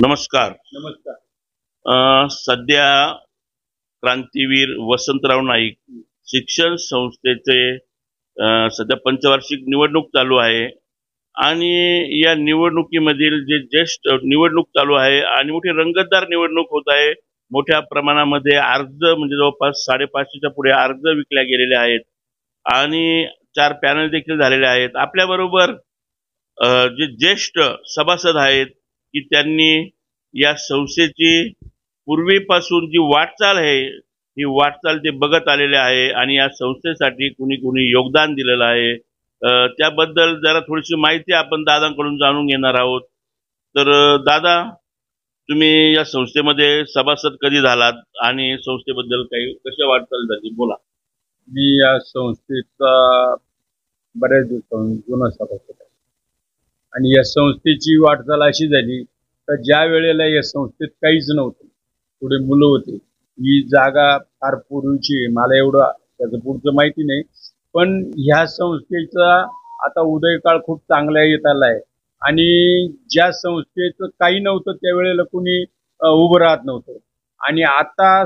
नमस्कार. सध्या क्रांतीवीर वसंतराव नाईक शिक्षण संस्थेचे सध्या पंचवार्षिक निवडणूक चालू आहे आणि या निवडणुकीमधील जे ज्येष्ठ निवडणूक चालू आहे आणि मोठी रंगतदार निवडणूक होत आहे. मोठ्या प्रमाणामध्ये अर्ज म्हणजे जवळपास 550च्या पुढे अर्ज विकल्या गेलेले आहेत आणि 4 पॅनल देखील झालेले आहेत. आपल्याबरोबर जे ज्येष्ठ सभासद आहेत की त्यांनी या संस्थेची पूर्वीपासून जी वाटचाल आहे ही वाटचाल ते बघत आलेले आहे आणि या संस्थेसाठी कुणी कुणी योगदान दिलेलं आहे. त्याबद्दल जरा थोडीशी माहिती आपण दादांकडून जाणून घेणार आहोत. तर दादा, तुम्ही या संस्थेमध्ये सभासद कधी झालात आणि संस्थेबद्दल काही कशा वाटचाल झाली बोला. मी या संस्थेचा बऱ्याच दिवसांपासून जुना सभासद आहे आणि या संस्थेची वाटचाल अशी झाली तर ज्या वेळेला या संस्थेत काहीच नव्हतं, थोडे मुलं होते. ही जागा फार पूर्वीची, मला एवढं त्याचं पुढचं माहिती नाही, पण ह्या संस्थेचा आता उदयकाळ खूप चांगला येत आला आहे आणि ज्या संस्थेचं काही नव्हतं त्यावेळेला कुणी उभं राहत नव्हतं आणि आता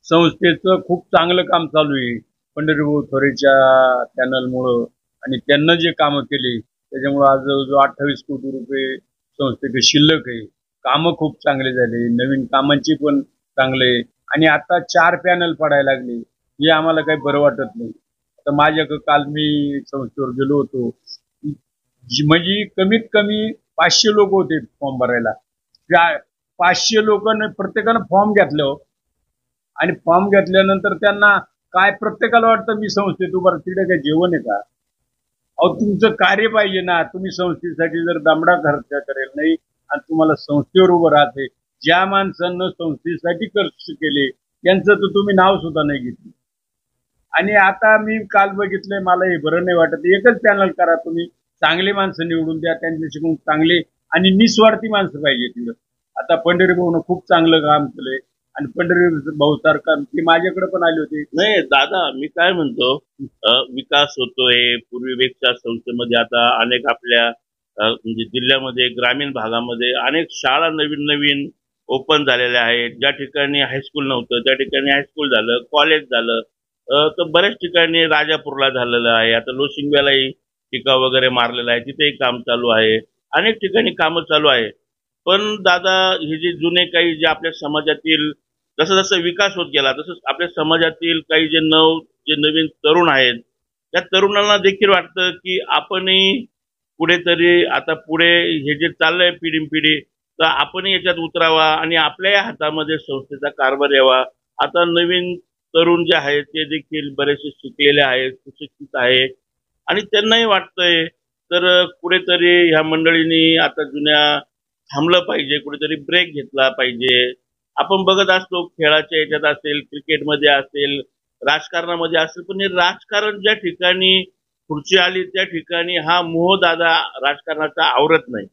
संस्थेचं खूप चांगलं काम चालू आहे. पंढरीभाऊ थोरेच्या चॅनलमुळं आणि त्यांना जे कामं केली त्याच्यामुळं आज जवळजवळ 28 कोटी रुपये संस्थेचे शिल्लक आहे. कामं खूप चांगले झाले, नवीन कामांची पण चांगले आणि आता 4 पॅनल पडायला लागले. हे आम्हाला काही बरं वाटत नाही. आता माझ्याकडे काल मी संस्थेवर गेलो होतो, म्हणजे कमीत कमी 500 लोक होते फॉर्म भरायला. 500 लोकांनी प्रत्येकानं फॉर्म घेतलं आणि फॉर्म घेतल्यानंतर त्यांना काय प्रत्येकाला वाटतं मी संस्थेत उभं, तिकडे काय जेवण आहे का? अहो, तुमचं कार्य पाहिजे ना. तुम्ही संस्थेसाठी जर दामडा खर्च करेल नाही आणि तुम्हाला संस्थेवर उभं राहते, ज्या माणसांना संस्थेसाठी खर्च केले त्यांचं तर तुम्ही नाव सुद्धा नाही घेतलं. आणि आता मी काल बघितलंय, मला हे बरं नाही वाटत. एकच पॅनल करा, तुम्ही चांगले माणसं निवडून द्या, त्यांच्याशी चांगले आणि निस्वार्थी माणसं पाहिजे तिथं. आता पंढरीभाऊनं खूप चांगलं काम केलंय आणि पंढरीभाऊ सारखं ते माझ्याकडे पण आले होते. नाही दादा, मी काय म्हणतो, विकास होतोय पूर्वीपेक्षा संस्थेमध्ये. आता अनेक आपल्या म्हणजे जिल्ह्यामध्ये, ग्रामीण भागामध्ये अनेक शाळा नवीन नवीन ओपन झालेल्या आहेत. ज्या ठिकाणी हायस्कूल नव्हतं त्या ठिकाणी हायस्कूल झालं, कॉलेज झालं. तर बऱ्याच ठिकाणी राजापूरला झालेलं आहे. आता लोशिंग्यालाही टिका वगैरे मारलेला आहे, तिथेही काम चालू आहे. अनेक ठिकाणी कामं चालू आहे. पण दादा, हे जे जुने काही जे आपल्या समाजातील जसं जसं विकास होत गेला तसंच आपल्या समाजातील काही जे नवीन तरुण आहेत त्या तरुणांना देखील वाटतं की आपणही कुठेतरी आता पुढे हे जे चाललंय पिढी तर आपणही याच्यात उतरावा आणि आपल्याही हातामध्ये संस्थेचा कारभार यावा. आता नवीन तरुण जे आहेत ते देखील बरेचसे शिकलेले आहेत, सुशिक्षित आहेत आणि त्यांनाही वाटतंय तर कुठेतरी ह्या मंडळींनी आता जुन्या थांबलं पाहिजे, कुठेतरी ब्रेक घेतला पाहिजे. आपण बघत असतो खेळाच्या याच्यात असेल, क्रिकेटमध्ये असेल, राजकारणामध्ये असेल, पण हे राजकारण ज्या ठिकाणी खुर्ची आली त्या ठिकाणी हा मोह दादा राजकारणाचा आवरत नाही.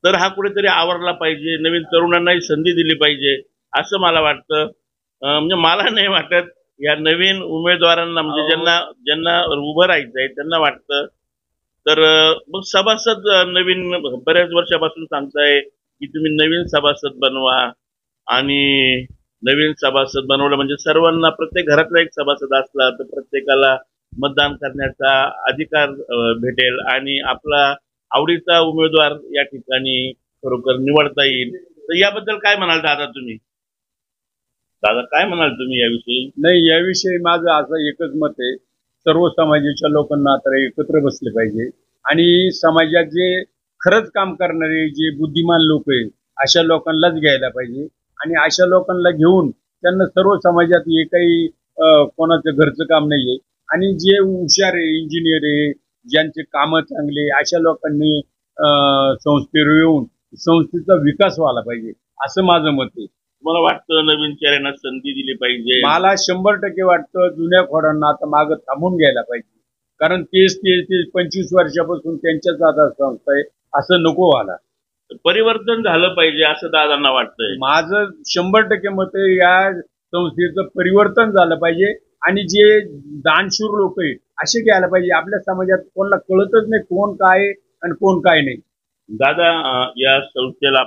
तर हा कुठेतरी आवरला पाहिजे, नवीन तरुणांनाही संधी दिली पाहिजे असं मला वाटतं. म्हणजे मला नाही वाटत, या नवीन उमेदवारांना म्हणजे ज्यांना उभं राहायचंय त्यांना वाटतं. तर मग सभासद नवीन बऱ्याच वर्षापासून सांगताय की तुम्ही नवीन सभासद बनवा आणि नवीन सभासद बनवलं म्हणजे सर्वांना, प्रत्येक घरातला एक सभासद असला तर प्रत्येकाला मतदान करण्याचा अधिकार भेटेल आणि आपला आवडीचा उमेदवार या ठिकाणी खरोखर निवडता येईल. तर याबद्दल काय म्हणाल दादा तुम्ही? दादा, काय म्हणाल तुम्ही याविषयी? नाही, याविषयी माझं असं एकच मत आहे, सर्व समाजाच्या लोकांना आता एकत्र बसले पाहिजे आणि समाजात जे खरंच काम करणारे जे बुद्धिमान लोक आहेत अशा लोकांनाच घ्यायला पाहिजे आणि अशा लोकांना घेऊन त्यांना सर्व समाजात हे काही कोणाचं घरचं काम नाहीये आणि जे हुशार आहे, इंजिनियर आहे, ज्यांचे कामं चांगले, अशा लोकांनी संस्थेवर येऊन संस्थेचा विकास व्हायला पाहिजे असं माझं मत आहे. मला वाटतं नवीन चेहऱ्यांना संधी दिली पाहिजे. मला 100% वाटतं जुन्या खोडांना आता मागं थांबून घ्यायला पाहिजे, कारण तेच 25 वर्षापासून त्यांच्याच आता संस्था आहे, असं नको व्हायला. परिवर्तन झालं पाहिजे असं दादांना वाटतंय. माझं 100% मत आहे, या संस्थेचं परिवर्तन झालं पाहिजे आणि जे दानशूर लोक आहेत असे घ्यायला पाहिजे. आपल्या समाजात कोणाला कळतच नाही कोण काय आणि कोण काय नाही. दादा, या संस्थेला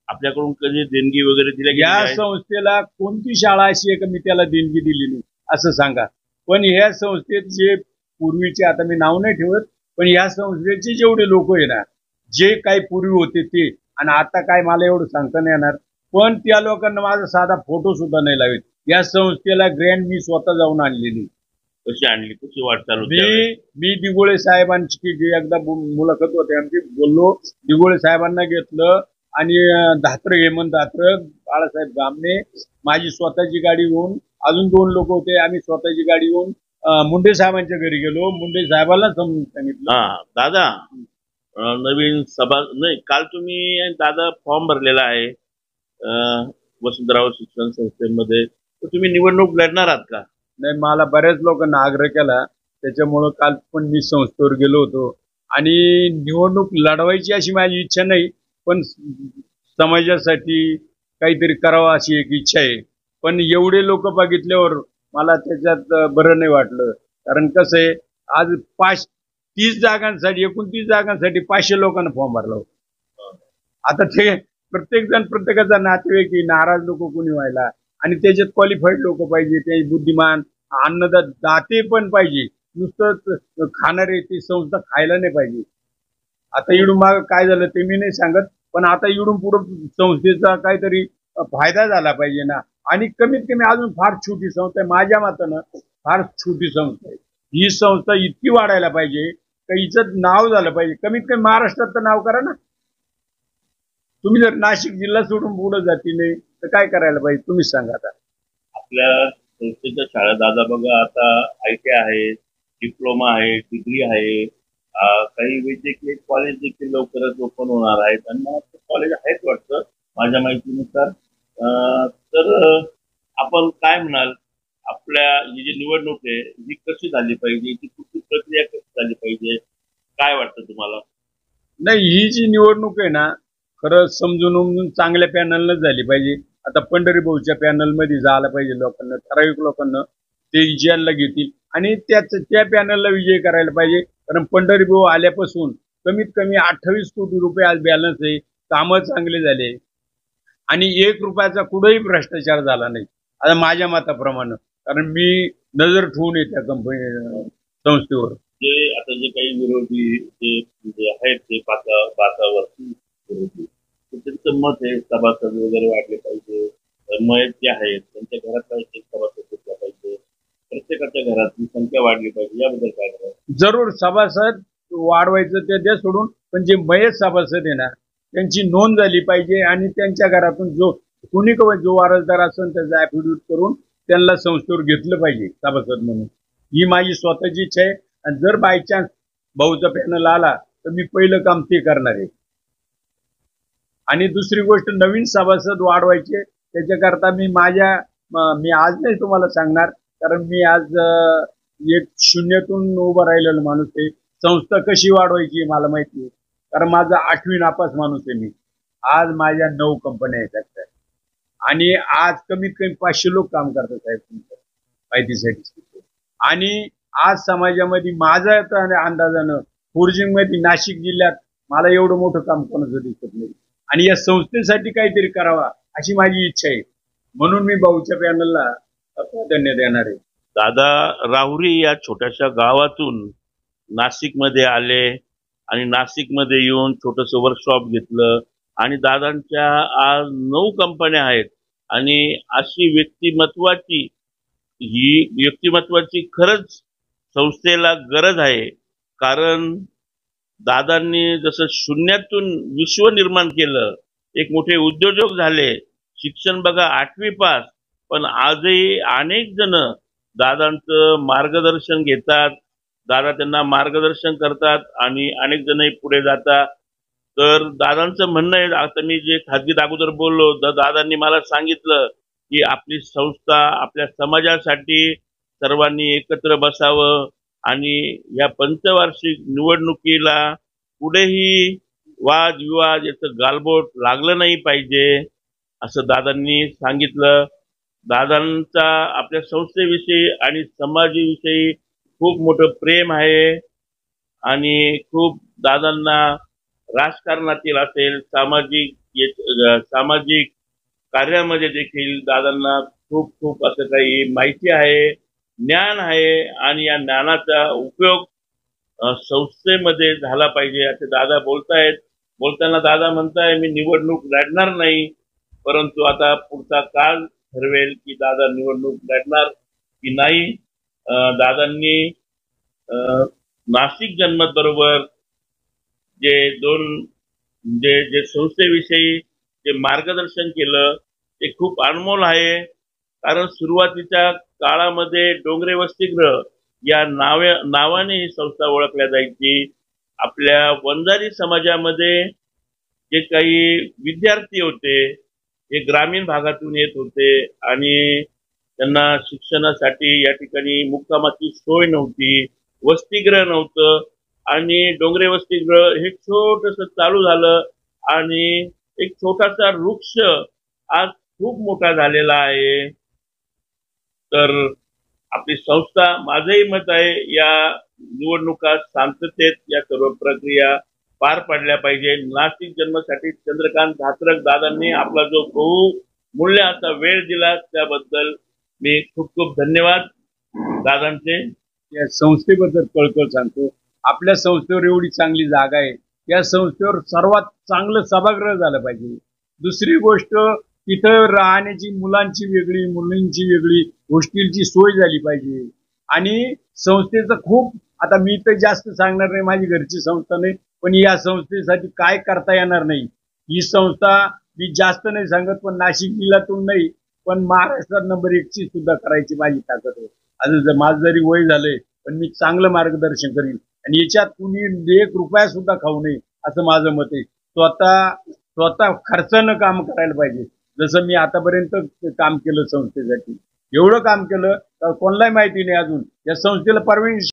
आपल्याकडून कधी देणगी वगैरे दिल्या गेली या आहे? संस्थेला कोणती शाळा अशी आहे का मी त्याला देणगी दिली नाही असं सांगा. पण ह्या संस्थेत जे पूर्वीचे, आता मी नाव नाही ठेवत, पण या संस्थेचे जेवढे लोक आहे ना, जे काही पूर्वी होते ते, आणि आता काय मला एवढं सांगता नाही येणार, पण त्या लोकांना माझा साधा फोटो सुद्धा नाही लावेल. या संस्थेला ग्रँड मी स्वतः जाऊन आणलेली. कशी आणली, कशी वाटचाल मी होती? मी दिगोळे साहेबांची जी एकदा मुलाखत होते आमची, बोललो, दिगोळे साहेबांना घेतलं आणि धात्र, हेमंत धात्र, बाळासाहेब गामणे, माझी स्वतःची गाडी घेऊन, अजून 2 लोक होते, आम्ही स्वतःची गाडी घेऊन मुंडे साहेबांच्या घरी गेलो. मुंडे साहेबांना समजून सांगितलं. दादा, नवीन सभा नाही, काल तुम्ही दादा फॉर्म भरलेला आहे वसंतराव शिक्षण संस्थेमध्ये, तर तुम्ही निवडणूक लढणार आहात का? नाही, मला बऱ्याच लोकांना आग्रह केला, त्याच्यामुळं काल पण मी संस्थेवर गेलो होतो. आणि निवडणूक लढवायची अशी माझी इच्छा नाही, पण समाजासाठी काहीतरी करावं अशी एक इच्छा आहे. पण एवढे लोक बघितल्यावर मला त्याच्यात बरं नाही वाटलं. कारण कसं आहे, आज 30 जागांसाठी, 29 जागांसाठी 500 लोकांना फॉर्म भरला होता. आता ते प्रत्येक जण, प्रत्येकाचा नातेवाईक, नाराज लोक कोणी व्हायला, आणि त्याच्यात क्वालिफाईड लोक पाहिजे, ते बुद्धिमान दाते पण पाहिजे. नुसतं खाणारे ती संस्था खायला नाही पाहिजे. आता इडून माग काय झालं ते मी नाही सांगत, पण आता इडून पुढं संस्थेचा काहीतरी फायदा झाला पाहिजे ना. आणि कमीत कमी अजून फार छोटी संस्था आहे, माझ्या मतानं फार छोटी संस्था आहे. ही संस्था इतकी वाढायला पाहिजे का हिचं नाव झालं पाहिजे. कमीत कमी महाराष्ट्रात तर नाव करा ना. तुम्ही जर नाशिक जिल्हा सोडून पुढे जाती नाही तर काय करायला पाहिजे, तुम्हीच सांगा. आता आपल्या संस्थेच्या शाळा दादा बघा, आता ITI आहे, डिप्लोमा आहे, डिग्री आहे, काही वैद्यकीय कॉलेज देखील लवकरच ओपन होणार आहेत, आणि कॉलेज आहेत वाटतं माझ्या माहितीनुसार. तर आपण काय म्हणाल, आपल्या ही जी निवडणूक आहे ही कशी झाली पाहिजे, ती कुठली प्रक्रिया कशी झाली पाहिजे, काय वाटतं तुम्हाला? नाही, ही जी निवडणूक आहे ना, खरं समजून उमजून चांगल्या पॅनलनच झाली पाहिजे. आता पंढरी भाऊच्या पॅनलमध्ये जायला पाहिजे लोकांना, ठराविक लोकांना, ते ज्यांना घेतील आणि त्या पॅनलला विजय करायला पाहिजे. कारण पंढरी भाऊ आल्यापासून कमीत कमी 28 कोटी रुपये आज बॅलन्स आहे. कामं चांगले झाले आणि 1 रुपयाचा कुठेही भ्रष्टाचार झाला नाही, आता माझ्या मताप्रमाणे. कारण मी नजर ठेवून आहे त्या कंपनी संस्थेवर. आता जे काही विरोधी जे आहेत ते बातावरती विरोधी, त्यांचं मत आहे सभासद वगैरे वाढले पाहिजे, मयत जे आहेत त्यांच्या घरात एक सभासद घेतला पाहिजे, प्रत्येकाच्या घरातली संख्या वाढली पाहिजे, याबद्दल काय करायचं? जरूर सभासद वाढवायचं ते द्या सोडून, पण जे मयत सभासद आहे ना त्यांची नोंद झाली पाहिजे, आणि त्यांच्या घरातून जो कोणी जो वारसदार असेल त्याचा ऍफिडेव्हिट करून त्यांना संस्थेवर घेतलं पाहिजे सभासद म्हणून. ही माझी स्वतःची इच्छा आहे. आणि जर बाय चान्स भाऊचा पॅनल आला तर मी पहिलं काम ते करणार आहे. आणि दुसरी गोष्ट, नवीन सभासद वाढवायचे, त्याच्याकरता मी आज नाही तुम्हाला सांगणार, कारण मी आज एक शून्यातून उभं राहिलेला माणूस आहे. संस्था कशी वाढवायची मला माहिती आहे, कारण माझा 8वी नापास माणूस आहे मी. आज माझ्या 9 कंपन्या आहेत, आणि आज कमीत कमी 500 लोक काम करतात साहेब तुमच्या माहितीसाठी. आणि आज समाजामध्ये माझ्या अंदाजानं फोर्जिंग मध्ये नाशिक जिल्ह्यात मला एवढं मोठं काम कोणाचं दिसत नाही, आणि या संस्थेसाठी काहीतरी करावा अशी माझी इच्छा आहे. म्हणून मी भाऊच्या पॅनलला प्राधान्य देणार आहे. दादा राहुरी या छोट्याशा गावातून नाशिकमध्ये आले, आणि नाशिकमध्ये येऊन छोटंसं वर्कशॉप घेतलं, आणि दादांच्या आज 9 कंपन्या आहेत. आणि अशी व्यक्तिमत्वाची खरंच संस्थेला गरज आहे. कारण दादांनी जसं शून्यातून विश्व निर्माण केलं, एक मोठे उद्योजक झाले, शिक्षण बघा 8वी पास, पण आजही अनेक जण दादांचं मार्गदर्शन घेतात, दादा त्यांना मार्गदर्शन करतात, आणि अनेक जणही पुढे जातात. तर दादांचं म्हणणं आहे, आता मी जे खाजगीत अगोदर बोललो, दादांनी मला सांगितलं की आपली संस्था आपल्या समाजासाठी सर्वांनी एकत्र बसावं, आणि या पंचवार्षिक निवडणुकीला पुढेही वादविवाद याचं गालबोट लागलं नाही पाहिजे, असं दादांनी सांगितलं. दादांचा आपल्या संस्थेविषयी आणि समाजाविषयी खूप मोठं प्रेम आहे, आणि खूप दादांना राजकारणातील असेल, सामाजिक कार्यामध्ये देखील दादांना खूप खूप असं काही माहिती आहे, ज्ञान आहे आणि या ज्ञानाचा उपयोग संस्थेमध्ये झाला पाहिजे असे दादा बोलतायत. बोलताना दादा म्हणताय मी निवडणूक लढणार नाही, परंतु आता पुढचा काळ ठरवेल की दादा निवडणूक लढणार की नाही. दादांनी नाशिक जनमत बरोबर जे जे संस्थेविषयी जे मार्गदर्शन केलं ते खूप अनमोल आहे. कारण सुरुवातीच्या काळामध्ये डोंगरे वसतिगृह या नावाने ही संस्था ओळखल्या जायची. आपल्या वंजारी समाजामध्ये जे काही विद्यार्थी होते हे ग्रामीण भागातून येत होते आणि त्यांना शिक्षणासाठी या ठिकाणी मुक्कामाची सोय नव्हती, वसतिगृह नव्हतं आणि डोंगरे वसतिगृह हे छोटस चालू झालं आणि एक छोटासा वृक्ष आज खूप मोठा झालेला आहे. तर आपली संस्था, माझंही मत आहे, या निवडणुका शांततेत या सर्व प्रक्रिया पार पडल्या पाहिजे. नाशिक जन्मासाठी चंद्रकांत धात्रक दादांनी आपला जो बहुमूल्य असा वेळ दिला त्याबद्दल मी खूप खूप धन्यवाद दादांचे. या संस्थेबद्दल कळकळ सांगतो. आपल्या संस्थेवर एवढी चांगली जागा आहे, या संस्थेवर सर्वात चांगलं सभागृह झालं पाहिजे. दुसरी गोष्ट, तिथं राहण्याची मुलांची वेगळी, मुलींची वेगळी, हॉस्टेलची सोय झाली पाहिजे. आणि संस्थेचं खूप, आता मी तर जास्त सांगणार नाही, माझी घरची संस्था नाही, पण या संस्थेसाठी काय करता येणार नाही. ही संस्था मी जास्त नाही सांगत, पण नाशिक जिल्ह्यातून नाही, पण महाराष्ट्रात नंबर 1 ची सुद्धा करायची माझी ताकद आहे. आणि माझं जरी वय झालंय, पण मी चांगलं मार्गदर्शन करीन आणि याच्यात कुणी 1 रुपया सुद्धा खाऊ नये असं माझं मत आहे. स्वतः खर्चानं काम करायला पाहिजे. जसं मी आतापर्यंत काम केलं संस्थेसाठी, एवढं काम केलं तर कोणालाही माहिती नाही अजून. या संस्थेला परवानगी